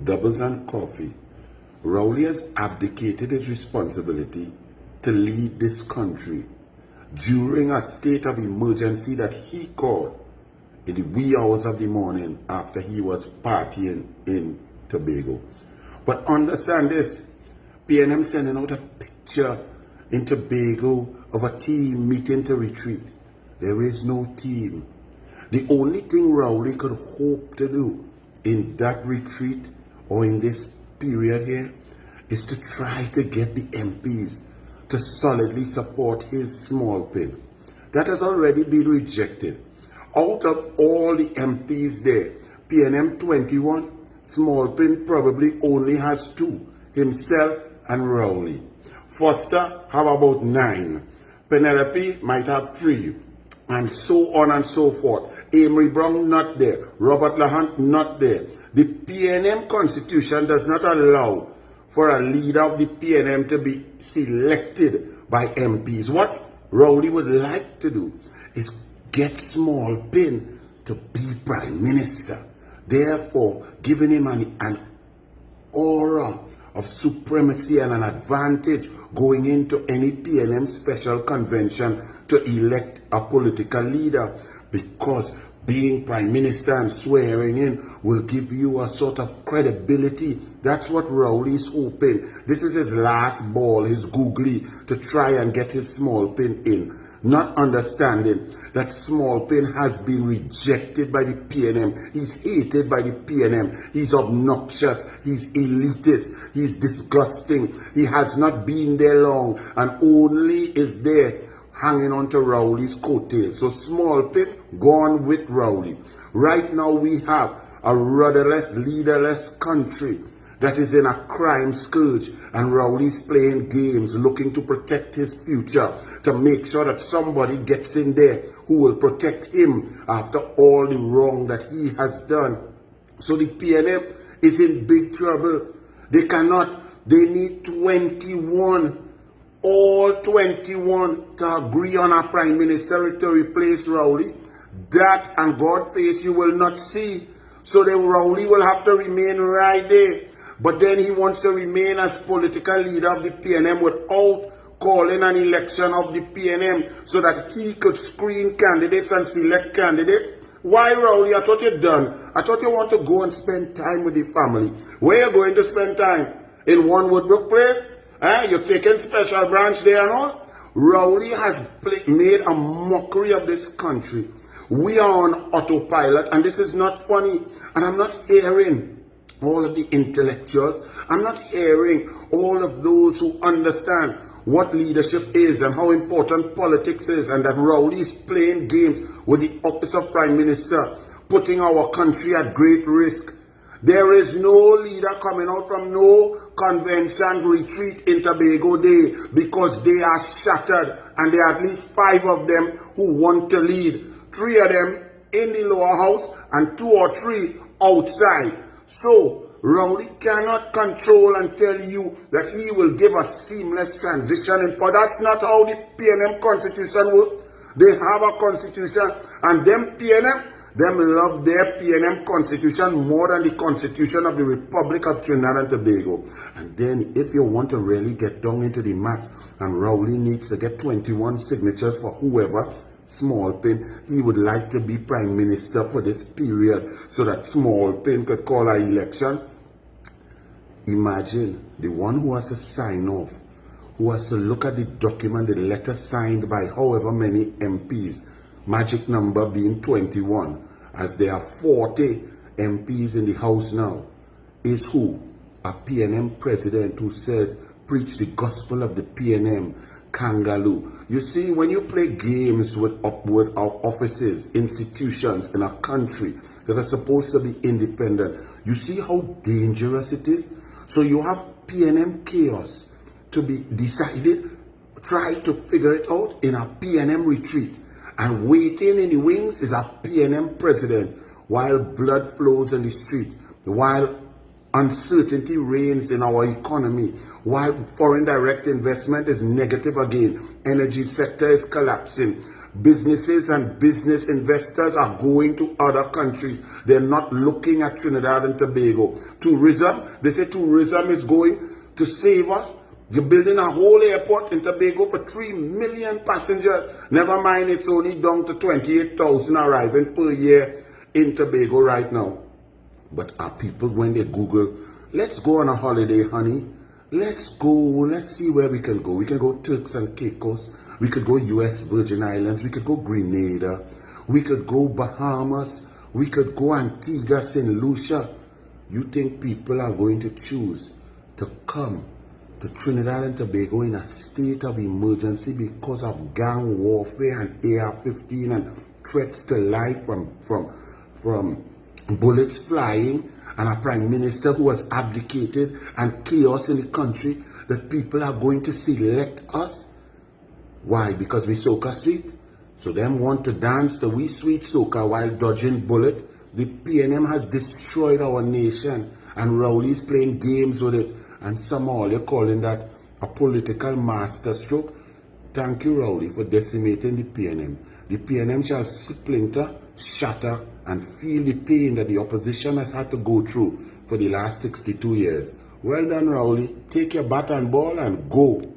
doubles and coffee. Rowley has abdicated his responsibility to lead this country during a state of emergency that he called in the wee hours of the morning after he was partying in Tobago. But understand this, PNM sending out a picture in Tobago of a team meeting to retreat. There is no team. The only thing Rowley could hope to do in that retreat or in this period here is to try to get the MPs to solidly support his small pin. That has already been rejected. Out of all the MPs there, PNM 21, small pin probably only has 2, himself and Rowley. Foster have about 9. Penelope might have 3. And so on and so forth. Amory Brown not there. Robert Lahant not there. The PNM constitution does not allow for a leader of the PNM to be selected by MPs. What Rowley would like to do is get small pin to be prime minister, therefore giving him an aura of supremacy and an advantage going into any PNM special convention to elect a political leader, because being prime minister and swearing in will give you a sort of credibility. That's what Rowley's hoping. This is his last ball, his googly, to try and get his small pin in. Not understanding that small pin has been rejected by the PNM. He's hated by the PNM. He's obnoxious. He's elitist. He's disgusting. He has not been there long and only is there hanging on to Rowley's coattails. So small pin gone with Rowley. Right now we have a rudderless, leaderless country that is in a crime scourge, and Rowley's playing games looking to protect his future, to make sure that somebody gets in there who will protect him after all the wrong that he has done. So the PNM is in big trouble. They need 21, all 21 to agree on a prime minister to replace Rowley. That, and God face, you will not see. So then Rowley will have to remain right there. But then he wants to remain as political leader of the PNM without calling an election of the PNM so that he could screen candidates and select candidates. Why, Rowley? I thought you're done. I thought you want to go and spend time with the family. Where are you going to spend time? In one Woodbrook place? You're taking special branch there and all? Rowley has made a mockery of this country. We are on autopilot, and this is not funny. And I'm not hearing all of the intellectuals. I'm not hearing all of those who understand what leadership is and how important politics is, and that Rowley is playing games with the office of Prime Minister, putting our country at great risk. There is no leader coming out from no convention retreat in Tobago Day because they are shattered, and there are at least 5 of them who want to lead. 3 of them in the lower house and 2 or 3 outside. So Rowley cannot control and tell you that he will give a seamless transition in power. That's not how the PNM constitution works. They have a constitution, and them PNM, them love their PNM constitution more than the constitution of the Republic of Trinidad and Tobago. And then if you want to really get down into the maths, and Rowley needs to get 21 signatures for whoever, small pin, he would like to be prime minister for this period so that small pin could call an election. Imagine the one who has to sign off, who has to look at the document, the letter signed by however many MPs, magic number being 21, as there are 40 MPs in the House now, is who? A PNM president who says, preach the gospel of the PNM, Kangaloo. You see, when you play games with our offices, institutions in a country that are supposed to be independent, you see how dangerous it is? So you have PNM chaos to be decided. Try to figure it out in a PNM retreat. And waiting in the wings is a PNM president while blood flows in the street, while uncertainty reigns in our economy, while foreign direct investment is negative again, energy sector is collapsing, Businesses and business investors are going to other countries. They're not looking at Trinidad and Tobago. Tourism, they say tourism is going to save us. You're building a whole airport in Tobago for 3 million passengers. Never mind, it's only down to 28,000 arriving per year in Tobago right now. But our people, when they Google, let's go on a holiday, honey. Let's go, let's see where we can go. We can go Turks and Caicos. We could go US Virgin Islands. We could go Grenada. We could go Bahamas. We could go Antigua, St. Lucia. You think people are going to choose to come to Trinidad and Tobago in a state of emergency because of gang warfare and AR-15 and threats to life from bullets flying, and a prime minister who has abdicated, and chaos in the country, that people are going to select us? Why? Because we soca sweet? So them want to dance the wee sweet soca while dodging bullet. The PNM has destroyed our nation, and Rowley's playing games with it, and somehow you're calling that a political masterstroke. Thank you, Rowley, for decimating the PNM. The PNM shall splinter, shatter, and feel the pain that the opposition has had to go through for the last 62 years. Well done, Rowley. Take your bat and ball and go.